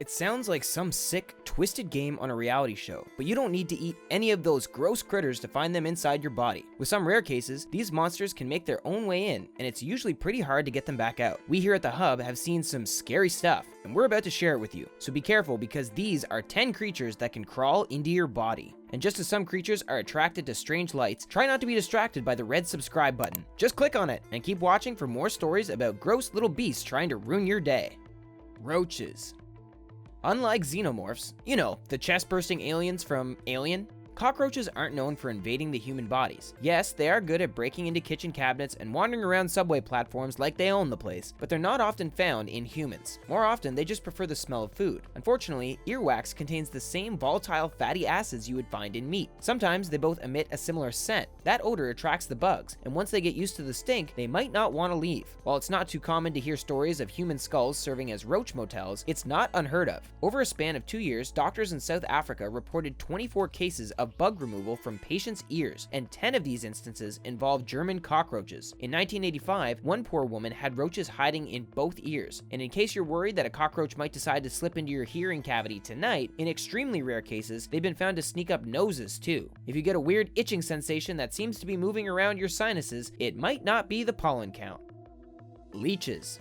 It sounds like some sick, twisted game on a reality show, but you don't need to eat any of those gross critters to find them inside your body. With some rare cases, these monsters can make their own way in, and it's usually pretty hard to get them back out. We here at The Hub have seen some scary stuff, and we're about to share it with you. So be careful, because these are 10 creatures that can crawl into your body. And just as some creatures are attracted to strange lights, try not to be distracted by the red subscribe button. Just click on it and keep watching for more stories about gross little beasts trying to ruin your day. Roaches. Unlike xenomorphs, you know, the chest-bursting aliens from Alien, cockroaches aren't known for invading the human bodies. Yes, they are good at breaking into kitchen cabinets and wandering around subway platforms like they own the place, but they're not often found in humans. More often, they just prefer the smell of food. Unfortunately, earwax contains the same volatile fatty acids you would find in meat. Sometimes they both emit a similar scent. That odor attracts the bugs, and once they get used to the stink, they might not want to leave. While it's not too common to hear stories of human skulls serving as roach motels, it's not unheard of. Over a span of 2 years, doctors in South Africa reported 24 cases of bug removal from patients' ears, and 10 of these instances involved German cockroaches. In 1985, one poor woman had roaches hiding in both ears, and in case you're worried that a cockroach might decide to slip into your hearing cavity tonight, in extremely rare cases, they've been found to sneak up noses too. If you get a weird itching sensation that seems to be moving around your sinuses, it might not be the pollen count. Leeches.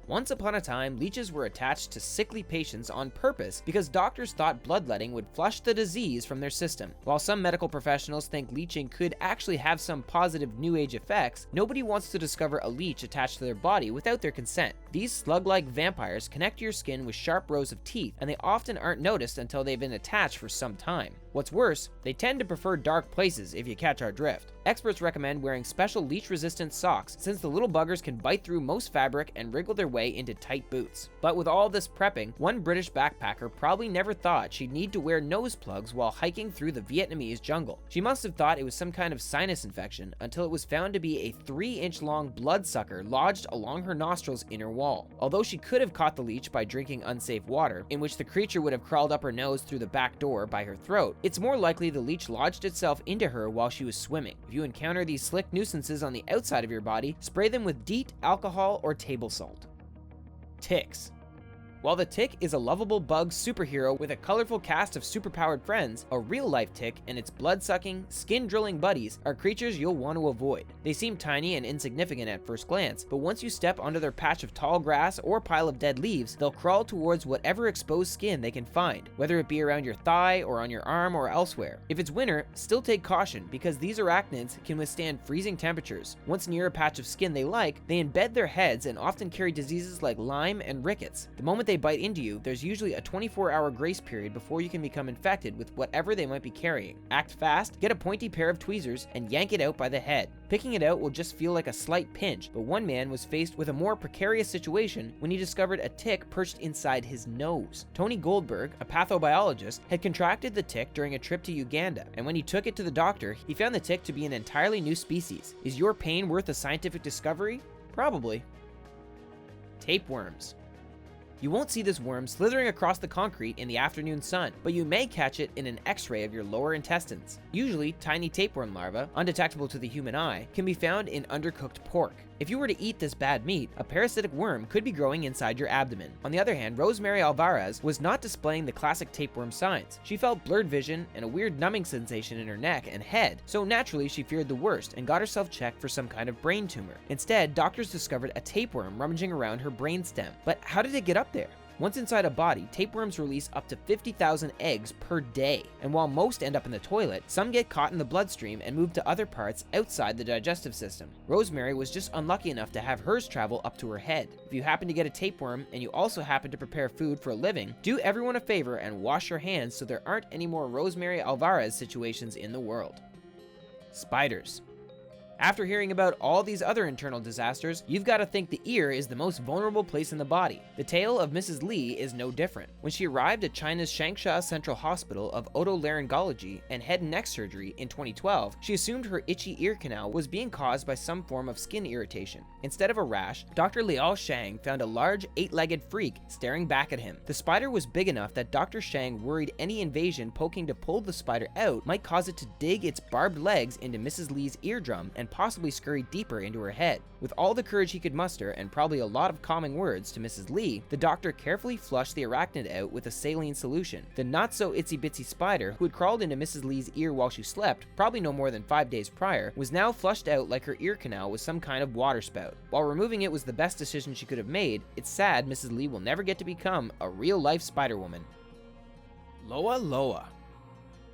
Once upon a time, leeches were attached to sickly patients on purpose because doctors thought bloodletting would flush the disease from their system. While some medical professionals think leeching could actually have some positive new age effects, nobody wants to discover a leech attached to their body without their consent. These slug-like vampires connect to your skin with sharp rows of teeth, and they often aren't noticed until they've been attached for some time. What's worse, they tend to prefer dark places, if you catch our drift. Experts recommend wearing special leech-resistant socks, since the little buggers can bite through most fabric and wriggle their way into tight boots. But with all this prepping, one British backpacker probably never thought she'd need to wear nose plugs while hiking through the Vietnamese jungle. She must have thought it was some kind of sinus infection until it was found to be a 3-inch long bloodsucker lodged along her nostril's inner wall. Although she could have caught the leech by drinking unsafe water, in which the creature would have crawled up her nose through the back door by her throat, it's more likely the leech lodged itself into her while she was swimming. If you encounter these slick nuisances on the outside of your body, spray them with DEET, alcohol, or table salt. Ticks. While the tick is a lovable bug superhero with a colorful cast of superpowered friends, a real-life tick and its blood-sucking, skin-drilling buddies are creatures you'll want to avoid. They seem tiny and insignificant at first glance, but once you step onto their patch of tall grass or pile of dead leaves, they'll crawl towards whatever exposed skin they can find, whether it be around your thigh or on your arm or elsewhere. If it's winter, still take caution, because these arachnids can withstand freezing temperatures. Once near a patch of skin they like, they embed their heads and often carry diseases like Lyme and rickets. The moment they bite into you, there's usually a 24-hour grace period before you can become infected with whatever they might be carrying. Act fast, get a pointy pair of tweezers, and yank it out by the head. Picking it out will just feel like a slight pinch, but one man was faced with a more precarious situation when he discovered a tick perched inside his nose. Tony Goldberg, a pathobiologist, had contracted the tick during a trip to Uganda, and when he took it to the doctor, he found the tick to be an entirely new species. Is your pain worth a scientific discovery? Probably. Tapeworms. You won't see this worm slithering across the concrete in the afternoon sun, but you may catch it in an x-ray of your lower intestines. Usually, tiny tapeworm larvae, undetectable to the human eye, can be found in undercooked pork. If you were to eat this bad meat, a parasitic worm could be growing inside your abdomen. On the other hand, Rosemary Alvarez was not displaying the classic tapeworm signs. She felt blurred vision and a weird numbing sensation in her neck and head, so naturally she feared the worst and got herself checked for some kind of brain tumor. Instead, doctors discovered a tapeworm rummaging around her brainstem. But how did it get up there? Once inside a body, tapeworms release up to 50,000 eggs per day, and while most end up in the toilet, some get caught in the bloodstream and move to other parts outside the digestive system. Rosemary was just unlucky enough to have hers travel up to her head. If you happen to get a tapeworm and you also happen to prepare food for a living, do everyone a favor and wash your hands so there aren't any more Rosemary Alvarez situations in the world. Spiders. After hearing about all these other internal disasters, you've got to think the ear is the most vulnerable place in the body. The tale of Mrs. Lee is no different. When she arrived at China's Changsha Central Hospital of Otolaryngology and Head and Neck Surgery in 2012, she assumed her itchy ear canal was being caused by some form of skin irritation. Instead of a rash, Dr. Liao Shang found a large 8-legged freak staring back at him. The spider was big enough that Dr. Shang worried any invasion poking to pull the spider out might cause it to dig its barbed legs into Mrs. Lee's eardrum and and possibly scurry deeper into her head. With all the courage he could muster and probably a lot of calming words to Mrs. Lee, the doctor carefully flushed the arachnid out with a saline solution. The not-so-itsy-bitsy spider, who had crawled into Mrs. Lee's ear while she slept, probably no more than 5 days prior, was now flushed out like her ear canal was some kind of water spout. While removing it was the best decision she could have made, it's sad Mrs. Lee will never get to become a real-life Spider-Woman. Loa Loa.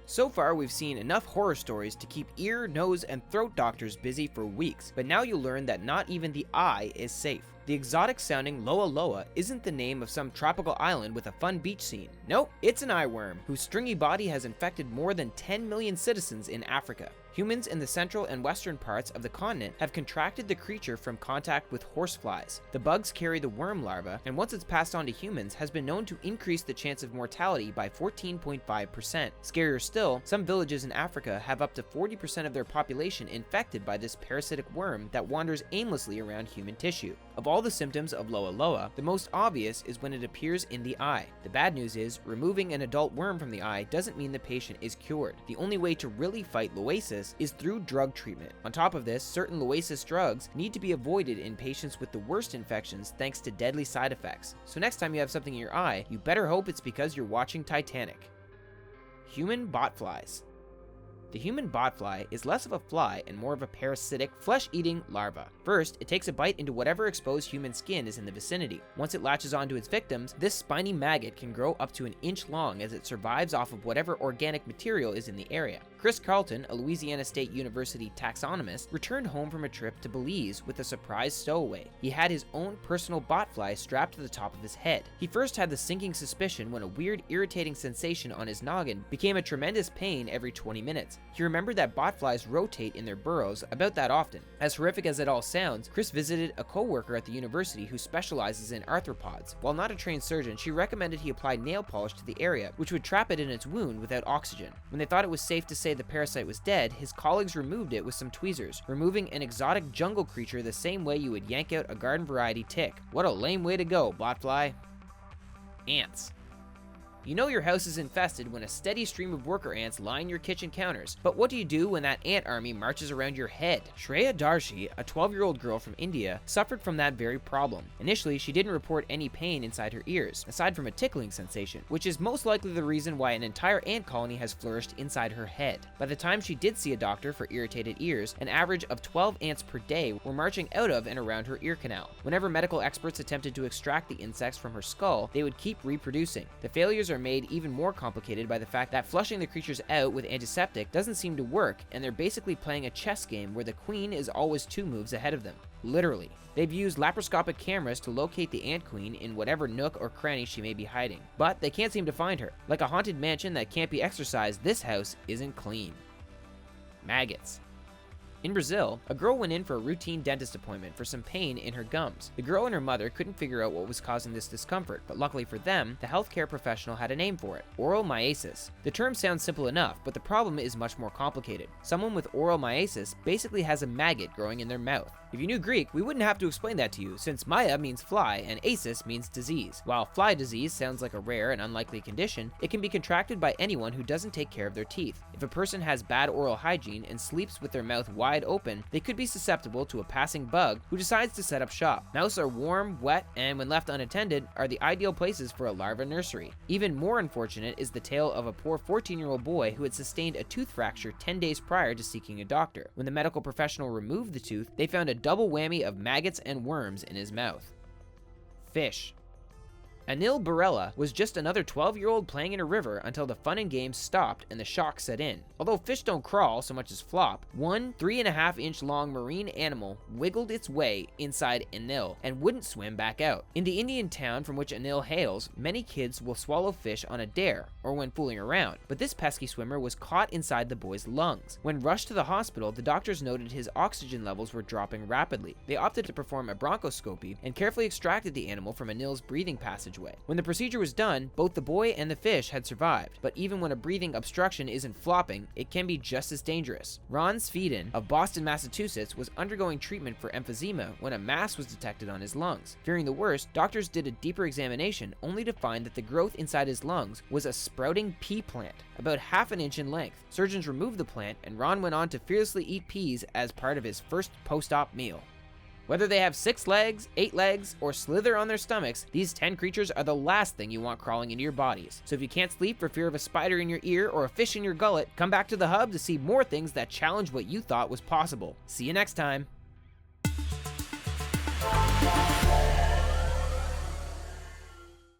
So far, we've seen enough horror stories to keep ear, nose, and throat doctors busy for weeks, but now you'll learn that not even the eye is safe. The exotic-sounding Loa Loa isn't the name of some tropical island with a fun beach scene. Nope, it's an eyeworm, whose stringy body has infected more than 10 million citizens in Africa. Humans in the central and western parts of the continent have contracted the creature from contact with horseflies. The bugs carry the worm larva, and once it's passed on to humans, has been known to increase the chance of mortality by 14.5%. Scarier still, some villages in Africa have up to 40% of their population infected by this parasitic worm that wanders aimlessly around human tissue. Of all the symptoms of Loa Loa, the most obvious is when it appears in the eye. The bad news is, removing an adult worm from the eye doesn't mean the patient is cured. The only way to really fight loasis is through drug treatment. On top of this, certain loasis drugs need to be avoided in patients with the worst infections thanks to deadly side effects. So next time you have something in your eye, you better hope it's because you're watching Titanic. Human botflies. The human botfly is less of a fly and more of a parasitic, flesh-eating larva. First, it takes a bite into whatever exposed human skin is in the vicinity. Once it latches onto its victims, this spiny maggot can grow up to an inch long as it survives off of whatever organic material is in the area. Chris Carlton, a Louisiana State University taxonomist, returned home from a trip to Belize with a surprise stowaway. He had his own personal botfly strapped to the top of his head. He first had the sinking suspicion when a weird, irritating sensation on his noggin became a tremendous pain every 20 minutes. He remembered that botflies rotate in their burrows about that often. As horrific as it all sounds, Chris visited a co-worker at the university who specializes in arthropods. While not a trained surgeon, she recommended he apply nail polish to the area, which would trap it in its wound without oxygen. When they thought it was safe to say the parasite was dead, his colleagues removed it with some tweezers, removing an exotic jungle creature the same way you would yank out a garden variety tick. What a lame way to go, botfly. Ants. You know your house is infested when a steady stream of worker ants line your kitchen counters, but what do you do when that ant army marches around your head? Shreya Darshi, a 12-year-old girl from India, suffered from that very problem. Initially, she didn't report any pain inside her ears, aside from a tickling sensation, which is most likely the reason why an entire ant colony has flourished inside her head. By the time she did see a doctor for irritated ears, an average of 12 ants per day were marching out of and around her ear canal. Whenever medical experts attempted to extract the insects from her skull, they would keep reproducing. The failures are made even more complicated by the fact that flushing the creatures out with antiseptic doesn't seem to work, and they're basically playing a chess game where the queen is always 2 moves ahead of them. Literally. They've used laparoscopic cameras to locate the ant queen in whatever nook or cranny she may be hiding, but they can't seem to find her. Like a haunted mansion that can't be exorcised, this house isn't clean. Maggots. In Brazil, a girl went in for a routine dentist appointment for some pain in her gums. The girl and her mother couldn't figure out what was causing this discomfort, but luckily for them, the healthcare professional had a name for it: oral myiasis. The term sounds simple enough, but the problem is much more complicated. Someone with oral myiasis basically has a maggot growing in their mouth. If you knew Greek, we wouldn't have to explain that to you, since Maya means fly and asis means disease. While fly disease sounds like a rare and unlikely condition, it can be contracted by anyone who doesn't take care of their teeth. If a person has bad oral hygiene and sleeps with their mouth wide open, they could be susceptible to a passing bug who decides to set up shop. Mouths are warm, wet, and when left unattended, are the ideal places for a larva nursery. Even more unfortunate is the tale of a poor 14-year-old boy who had sustained a tooth fracture 10 days prior to seeking a doctor. When the medical professional removed the tooth, they found a double whammy of maggots and worms in his mouth. Fish. Anil Barella was just another 12-year-old playing in a river until the fun and games stopped and the shock set in. Although fish don't crawl so much as flop, one 3.5-inch long marine animal wiggled its way inside Anil and wouldn't swim back out. In the Indian town from which Anil hails, many kids will swallow fish on a dare or when fooling around, but this pesky swimmer was caught inside the boy's lungs. When rushed to the hospital, the doctors noted his oxygen levels were dropping rapidly. They opted to perform a bronchoscopy and carefully extracted the animal from Anil's breathing passage passageway. When the procedure was done, both the boy and the fish had survived, but even when a breathing obstruction isn't flopping, it can be just as dangerous. Ron Sveden of Boston, Massachusetts was undergoing treatment for emphysema when a mass was detected on his lungs. Fearing the worst, doctors did a deeper examination only to find that the growth inside his lungs was a sprouting pea plant, about half an inch in length. Surgeons removed the plant, and Ron went on to fearlessly eat peas as part of his first post-op meal. Whether they have 6 legs, 8 legs, or slither on their stomachs, these 10 creatures are the last thing you want crawling into your bodies. So if you can't sleep for fear of a spider in your ear or a fish in your gullet, come back to the Hub to see more things that challenge what you thought was possible. See you next time.